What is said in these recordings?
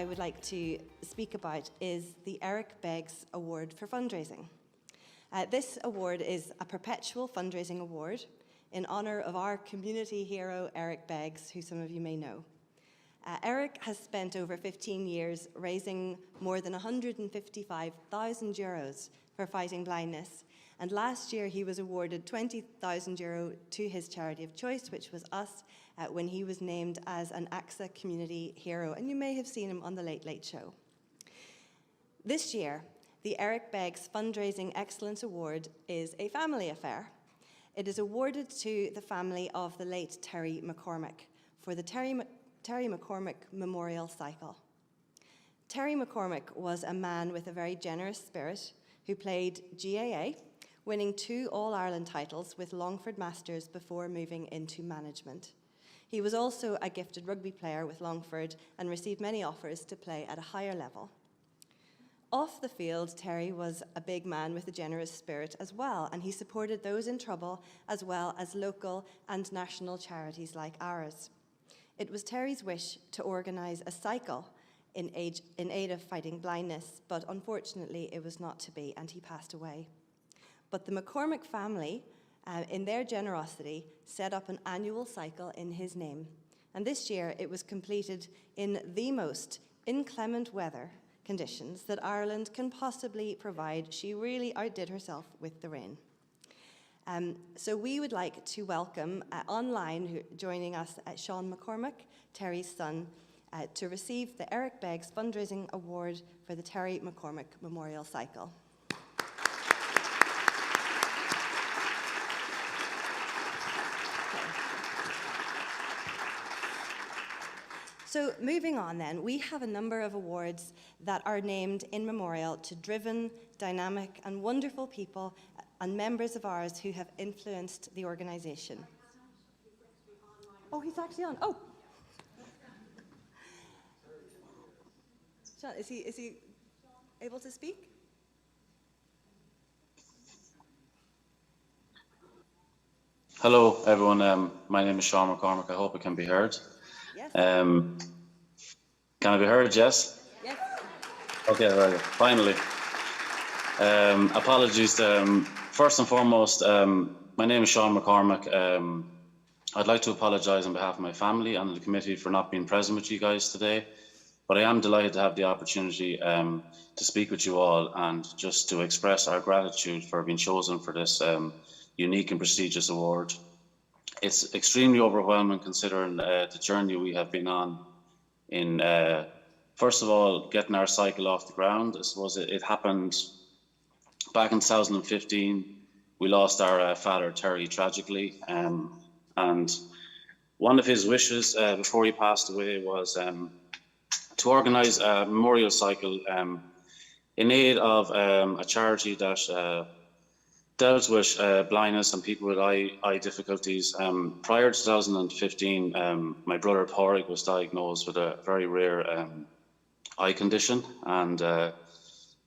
I would like to speak about is the Eric Beggs Award for Fundraising. This award is a perpetual fundraising award in honour of our community hero, Eric Beggs, who some of you may know. Eric has spent over 15 years raising more than €155,000 for fighting blindness, and last year he was awarded €20,000 to his charity of choice, which was us, when he was named as an AXA community hero, and you may have seen him on the Late Late Show. This year, the Eric Beggs Fundraising Excellence Award is a family affair. It is awarded to the family of the late Terry McCormack for the Terry McCormack Memorial Cycle. Terry McCormack was a man with a very generous spirit who played GAA, winning 2 All-Ireland titles with Longford Masters before moving into management. He was also a gifted rugby player with Longford and received many offers to play at a higher level. Off the field, Terry was a big man with a generous spirit as well, and he supported those in trouble as well as local and national charities like ours. It was Terry's wish to organise a cycle in aid of fighting blindness, but unfortunately it was not to be, and he passed away. But the McCormack family, in their generosity, set up an annual cycle in his name. And this year it was completed in the most inclement weather conditions that Ireland can possibly provide. She really outdid herself with the rain. So we would like to welcome online, joining us, Sean McCormack, Terry's son, to receive the Eric Beggs Fundraising Award for the Terry McCormack Memorial Cycle. So moving on then, we have a number of awards that are named in memorial to driven, dynamic and wonderful people and members of ours who have influenced the organisation. Oh, he's actually on. Oh! Sean, is he able to speak? Hello, everyone. My name is Sean McCormack. I hope it can be heard. Yes. Can I be heard, Jess? Yes. Okay, right. Finally. Apologies. First and foremost, my name is Sean McCormack. I'd like to apologise on behalf of my family and the committee for not being present with you guys today, but I am delighted to have the opportunity to speak with you all and just to express our gratitude for being chosen for this unique and prestigious award. It's extremely overwhelming considering the journey we have been on in, first of all, getting our cycle off the ground. I suppose it happened back in 2015. We lost our father, Terry, tragically. And one of his wishes before he passed away was to organise a memorial cycle in aid of a charity that dealt with blindness and people with eye difficulties. Prior to 2015, my brother Pádraig was diagnosed with a very rare eye condition, and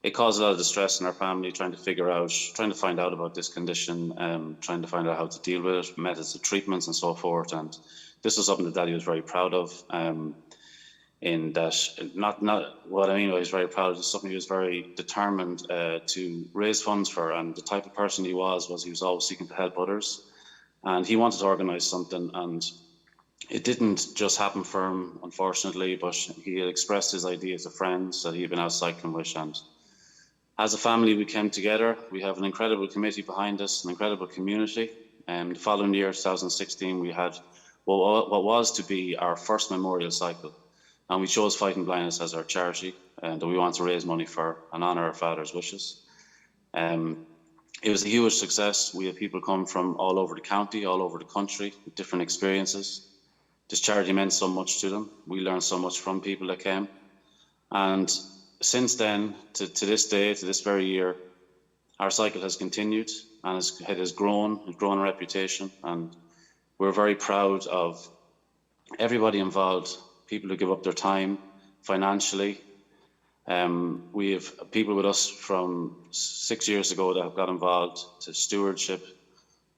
it caused a lot of distress in our family trying to find out about this condition, trying to find out how to deal with it, methods of treatments and so forth. And this was something that Daddy was very proud of. In that, not what I mean by he's very proud, it's something he was very determined to raise funds for, and the type of person he was he was always seeking to help others, and he wanted to organise something, and it didn't just happen for him, unfortunately, but he had expressed his idea to friends that he had been out cycling with, and as a family we came together. We have an incredible committee behind us, an incredible community, and the following year, 2016, we had what was to be our first memorial cycle. And we chose Fighting Blindness as our charity, and we want to raise money for and honour our father's wishes. It was a huge success. We had people come from all over the county, all over the country, with different experiences. This charity meant so much to them. We learned so much from people that came. And since then, to this day, to this very year, our cycle has continued and it has grown in reputation. And we're very proud of everybody involved. People who give up their time financially. We have people with us from 6 years ago that have got involved, to stewardship.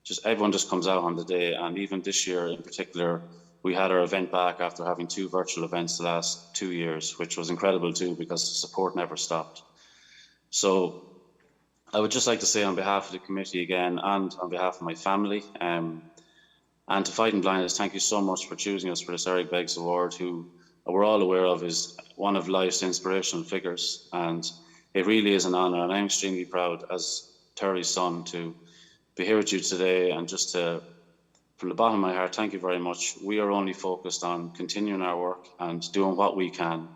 Just everyone just comes out on the day, and even this year in particular, we had our event back after having 2 virtual events the last 2 years, which was incredible too, because the support never stopped. So I would just like to say on behalf of the committee again, and on behalf of my family, and to Fighting Blindness, thank you so much for choosing us for this Eric Beggs Award, who we're all aware of is one of life's inspirational figures. And it really is an honour, and I'm extremely proud as Terry's son to be here with you today. And just to, from the bottom of my heart, thank you very much. We are only focused on continuing our work and doing what we can.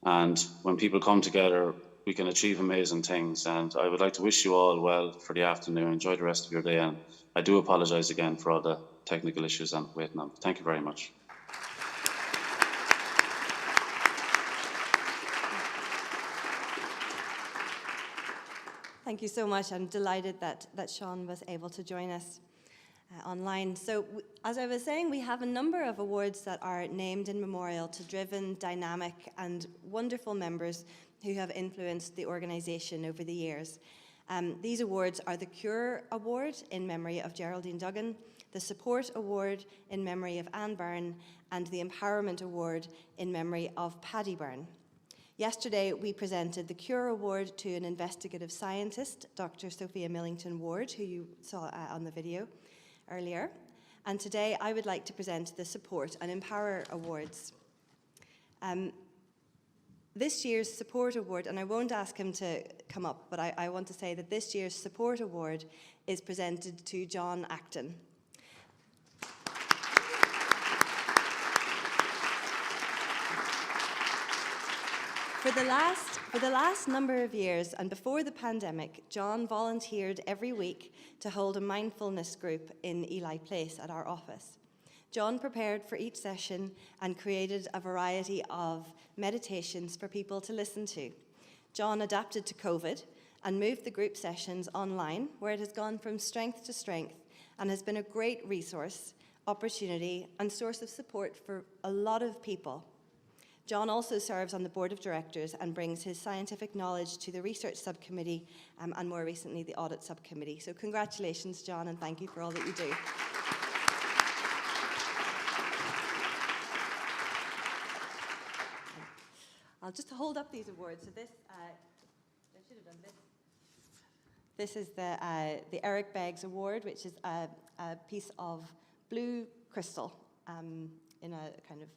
And when people come together, we can achieve amazing things. And I would like to wish you all well for the afternoon. Enjoy the rest of your day. And I do apologise again for all the technical issues I'm waiting on. Thank you very much. Thank you so much. I'm delighted that Sean was able to join us online. So as I was saying, we have a number of awards that are named in memorial to driven, dynamic and wonderful members who have influenced the organisation over the years. These awards are the Cure Award in memory of Geraldine Duggan, the Support Award in memory of Ann Byrne, and the Empowerment Award in memory of Paddy Byrne. Yesterday, we presented the Cure Award to an investigative scientist, Dr. Sophia Millington Ward, who you saw on the video earlier. And today, I would like to present the Support and Empower Awards. This year's Support Award, and I won't ask him to come up, but I want to say that this year's Support Award is presented to John Acton. For the last number of years and before the pandemic, John volunteered every week to hold a mindfulness group in Ely Place at our office. John prepared for each session and created a variety of meditations for people to listen to. John adapted to COVID and moved the group sessions online, where it has gone from strength to strength and has been a great resource, opportunity, and source of support for a lot of people. John also serves on the board of directors and brings his scientific knowledge to the research subcommittee and more recently the audit subcommittee. So congratulations, John, and thank you for all that you do. I'll just hold up these awards. So this, I should have done this. This is the Eric Beggs Award, which is a piece of blue crystal in a kind of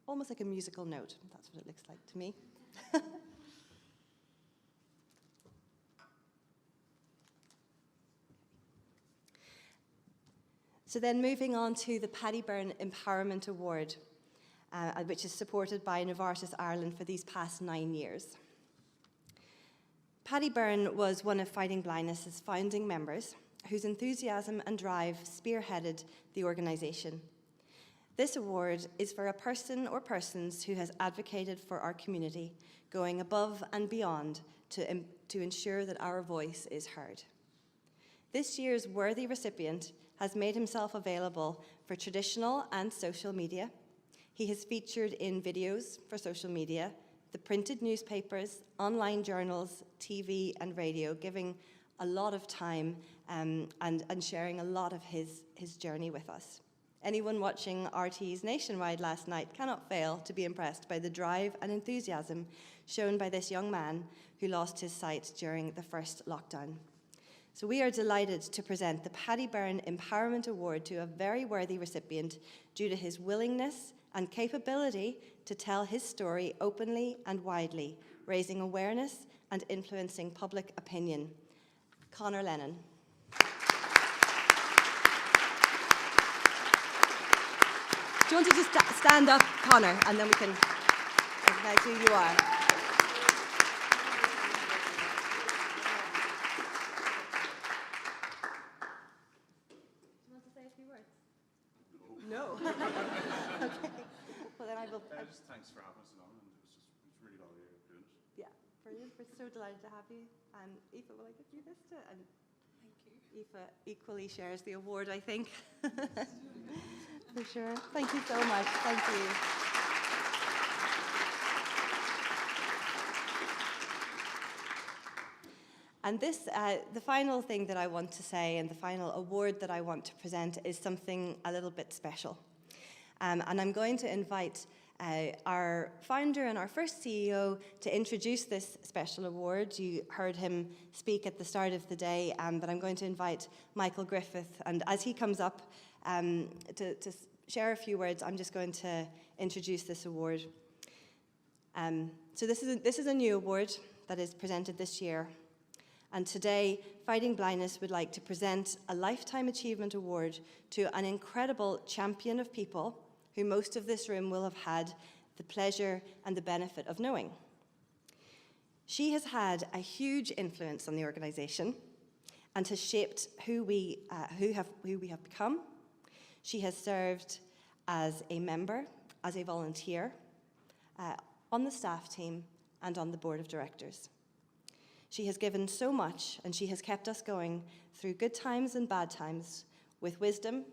almost like a musical note. That's what it looks like to me. So then moving on to the Paddy Byrne Empowerment Award, which is supported by Novartis Ireland for these past 9 years. Paddy Byrne was one of Fighting Blindness's founding members, whose enthusiasm and drive spearheaded the organisation. This award is for a person or persons who has advocated for our community, going above and beyond to ensure that our voice is heard. This year's worthy recipient has made himself available for traditional and social media. He has featured in videos for social media, the printed newspapers, online journals, TV and radio, giving a lot of time and sharing a lot of his journey with us. Anyone watching RT's Nationwide last night cannot fail to be impressed by the drive and enthusiasm shown by this young man who lost his sight during the first lockdown. So we are delighted to present the Paddy Byrne Empowerment Award to a very worthy recipient due to his willingness and capability to tell his story openly and widely, raising awareness and influencing public opinion. Conor Lennon. Do you want to just stand up, Conor, and then we can recognize who you are? Do you want to say a few words? No. Okay. Well, then I will. Just thanks for having us along, and it's really lovely doing it. Yeah, brilliant. We're so delighted to have you. And Aoife, will I give you this too? And thank you. Aoife equally shares the award, I think. For sure. Thank you so much. Thank you. And this, the final thing that I want to say and the final award that I want to present is something a little bit special. And I'm going to invite our founder and our first CEO to introduce this special award. You heard him speak at the start of the day, but I'm going to invite Michael Griffith. And as he comes up to share a few words, I'm just going to introduce this award. So this is a new award that is presented this year. And today, Fighting Blindness would like to present a Lifetime Achievement Award to an incredible champion of people who most of this room will have had the pleasure and the benefit of knowing. She has had a huge influence on the organisation and has shaped who we have become. She has served as a member, as a volunteer, on the staff team and on the board of directors. She has given so much, and she has kept us going through good times and bad times with wisdom,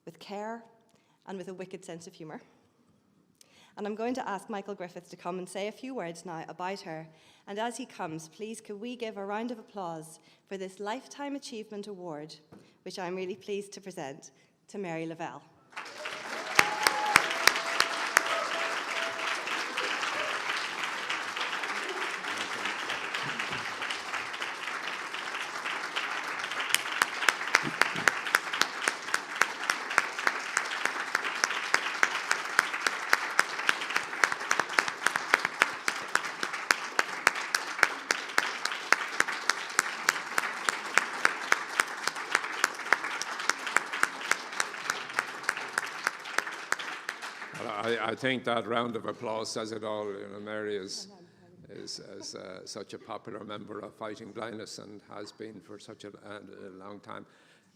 with care, and with a wicked sense of humour. And I'm going to ask Michael Griffith to come and say a few words now about her. And as he comes, please could we give a round of applause for this Lifetime Achievement Award, which I'm really pleased to present to Mary Lavelle. I think that round of applause says it all. You know, Mary is such a popular member of Fighting Blindness and has been for such a long time.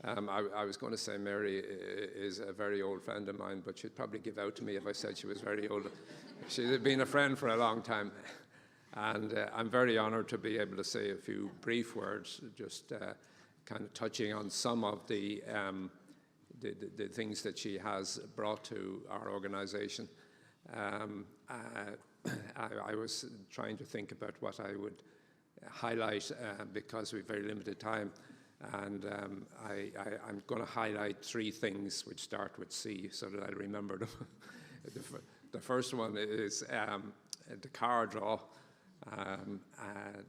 I was going to say Mary is a very old friend of mine, but she'd probably give out to me if I said she was very old. She's been a friend for a long time. And I'm very honoured to be able to say a few brief words, just kind of touching on some of the things that she has brought to our organisation. I was trying to think about what I would highlight because we've very limited time, and I'm going to highlight three things which start with C so that I'll remember them. The first one is the car draw.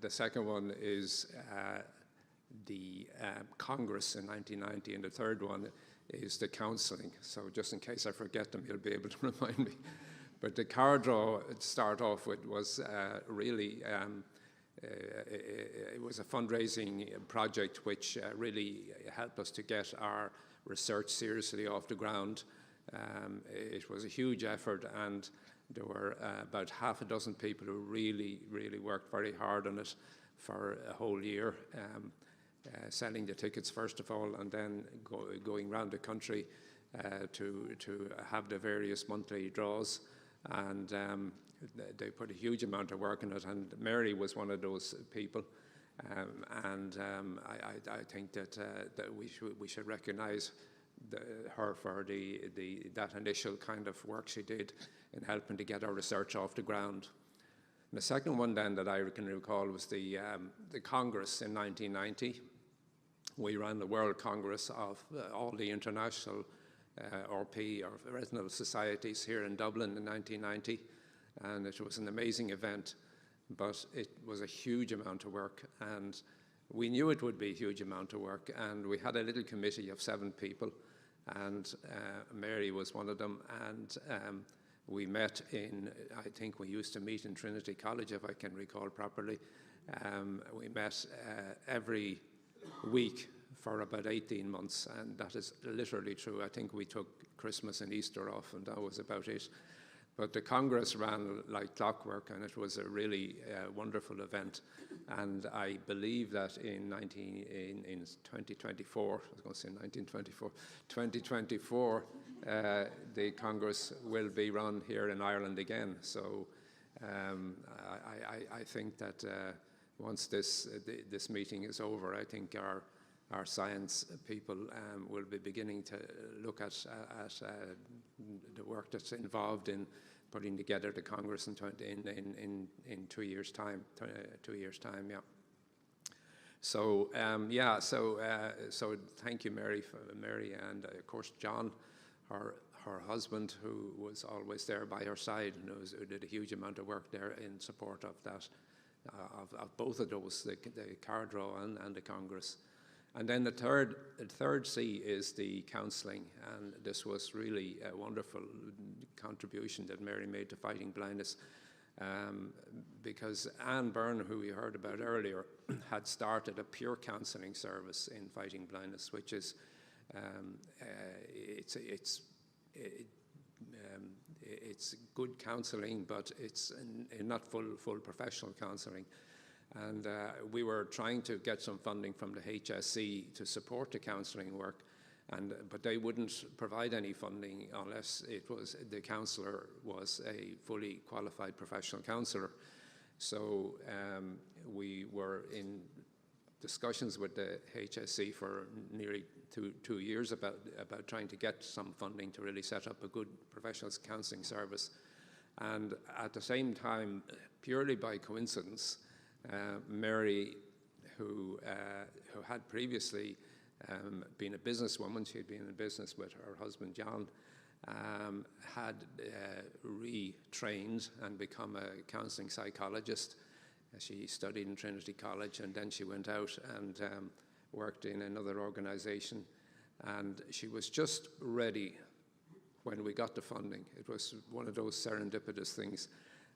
The second one is the Congress in 1990, and the third one is the counselling. So just in case I forget them, you'll be able to remind me. But the car draw, to start off with, was really, it was a fundraising project which really helped us to get our research seriously off the ground. It was a huge effort, and there were about half a dozen people who really worked very hard on it for a whole year. Selling the tickets first of all, and then going around the country to have the various monthly draws, and they put a huge amount of work in it, and Mary was one of those people, and I think that we should recognise her for that initial kind of work she did in helping to get our research off the ground. And the second one then that I can recall was the Congress in 1990. We ran the World Congress of all the international RP, or retinal societies, here in Dublin in 1990, and it was an amazing event, but it was a huge amount of work, and we knew it would be a huge amount of work, and we had a little committee of 7 people, and Mary was one of them, and we met I think we used to meet in Trinity College, if I can recall properly. We met every week for about 18 months, and that is literally true. I think we took Christmas and Easter off, and that was about it. But the Congress ran like clockwork, and it was a really wonderful event. And I believe that in 2024, I was going to say 1924, 2024, the Congress will be run here in Ireland again. So I think that once this meeting is over, I think our science people will be beginning to look at the work that's involved in putting together the Congress in 2 years' time. 2 years' time, yeah. So so thank you, Mary, and of course John. Her her husband, who was always there by her side, and who did a huge amount of work there in support of that, of both of those, the card draw and the Congress. And then the third C is the counselling, and this was really a wonderful contribution that Mary made to fighting blindness, because Ann Byrne, who we heard about earlier, had started a pure counselling service in fighting blindness, which is it's good counselling, but it's not full professional counselling. And we were trying to get some funding from the HSE to support the counselling work, but they wouldn't provide any funding unless the counsellor was a fully qualified professional counsellor. So we were in discussions with the HSE for nearly two years about trying to get some funding to really set up a good professional counselling service. And at the same time, purely by coincidence, Mary, who had previously been a businesswoman, she had been in business with her husband John, had retrained and become a counselling psychologist. She studied in Trinity College, and then she went out and worked in another organisation. And she was just ready when we got the funding. It was one of those serendipitous things.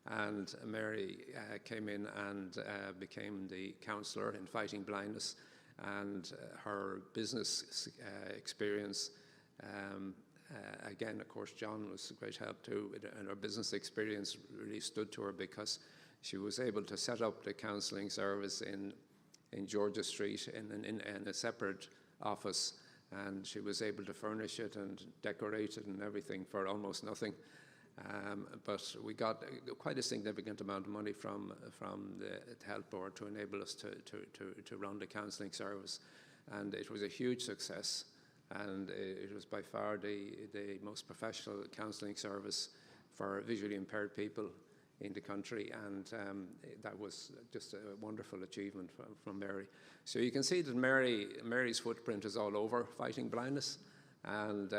And Mary came in and became the counsellor in fighting blindness. And her business experience, again, of course, John was a great help too, and her business experience really stood to her because she was able to set up the counselling service in Georgia Street in a separate office, and she was able to furnish it and decorate it and everything for almost nothing. But we got quite a significant amount of money from the Health Board to enable us to run the counselling service, and it was a huge success. And it was by far the most professional counselling service for visually impaired people in the country, and that was just a wonderful achievement from Mary. So you can see that Mary's footprint is all over fighting blindness, and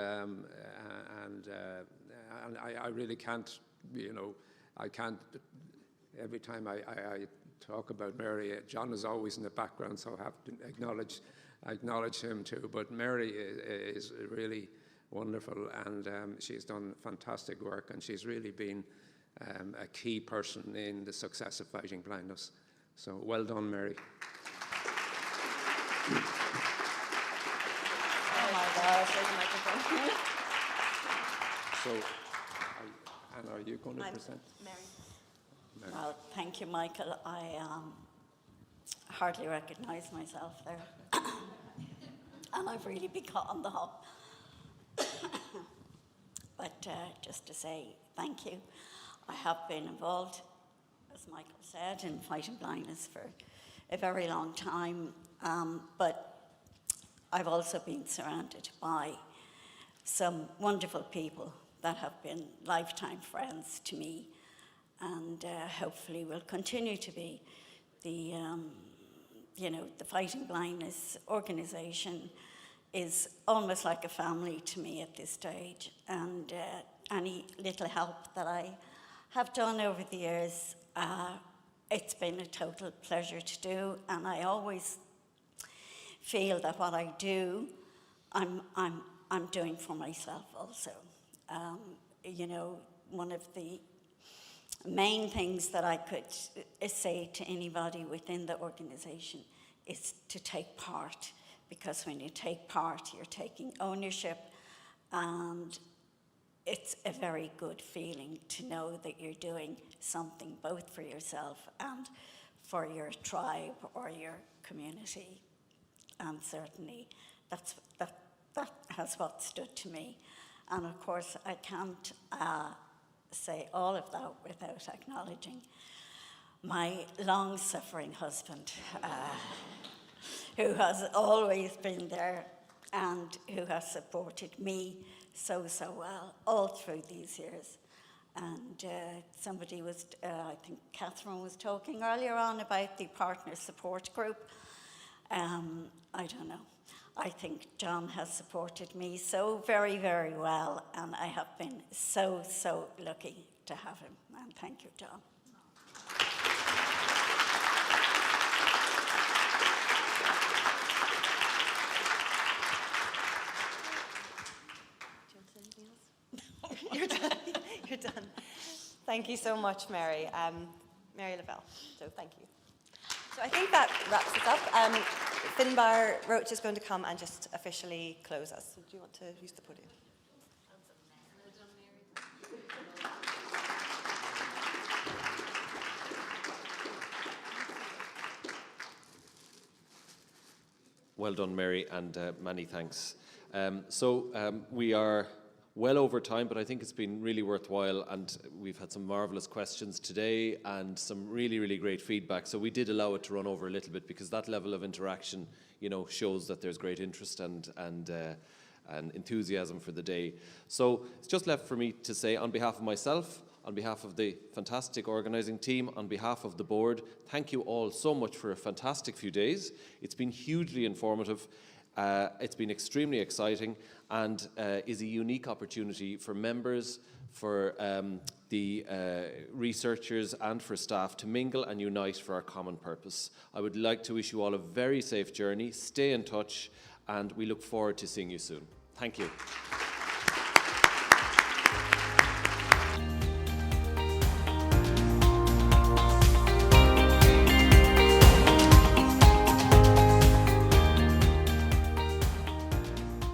I really can't, I can't, every time I talk about Mary, John is always in the background, so I have to acknowledge him too. But Mary is really wonderful, and she's done fantastic work, and she's really been a key person in the success of fighting blindness. So well done, Mary. Oh my gosh, there's a microphone. So, Anna, are you going to present? Mary. Well, thank you, Michael. I hardly recognise myself there. And I've really been caught on the hop. But just to say thank you. I have been involved, as Michael said, in fighting blindness for a very long time. But I've also been surrounded by some wonderful people that have been lifetime friends to me, and hopefully will continue to be. The Fighting Blindness organisation is almost like a family to me at this stage, and any little help that I have done over the years, it's been a total pleasure to do, and I always feel that what I do, I'm doing for myself also. One of the main things that I could say to anybody within the organisation is to take part, because when you take part, you're taking ownership, and it's a very good feeling to know that you're doing something both for yourself and for your tribe or your community. And certainly that has what stood to me. And of course, I can't say all of that without acknowledging my long-suffering husband, who has always been there and who has supported me so well all through these years. And somebody was, I think Catherine was talking earlier on about the partner support group. I don't know. I think John has supported me so very, very well, and I have been so, so lucky to have him. And thank you, John. You're done. You're done. Thank you so much, Mary. Mary Lavelle. So thank you. So I think that wraps us up. Finbarr, Roche is going to come and just officially close us. So do you want to use the podium? Well done, Mary, and many thanks. We are well over time, but I think it's been really worthwhile, and we've had some marvellous questions today and some really, really great feedback. So we did allow it to run over a little bit because that level of interaction, you know, shows that there's great interest and enthusiasm for the day. So it's just left for me to say, on behalf of myself, on behalf of the fantastic organising team, on behalf of the board, thank you all so much for a fantastic few days. It's been hugely informative. It's been extremely exciting and is a unique opportunity for members, for the researchers and for staff to mingle and unite for our common purpose. I would like to wish you all a very safe journey. Stay in touch, and we look forward to seeing you soon. Thank you.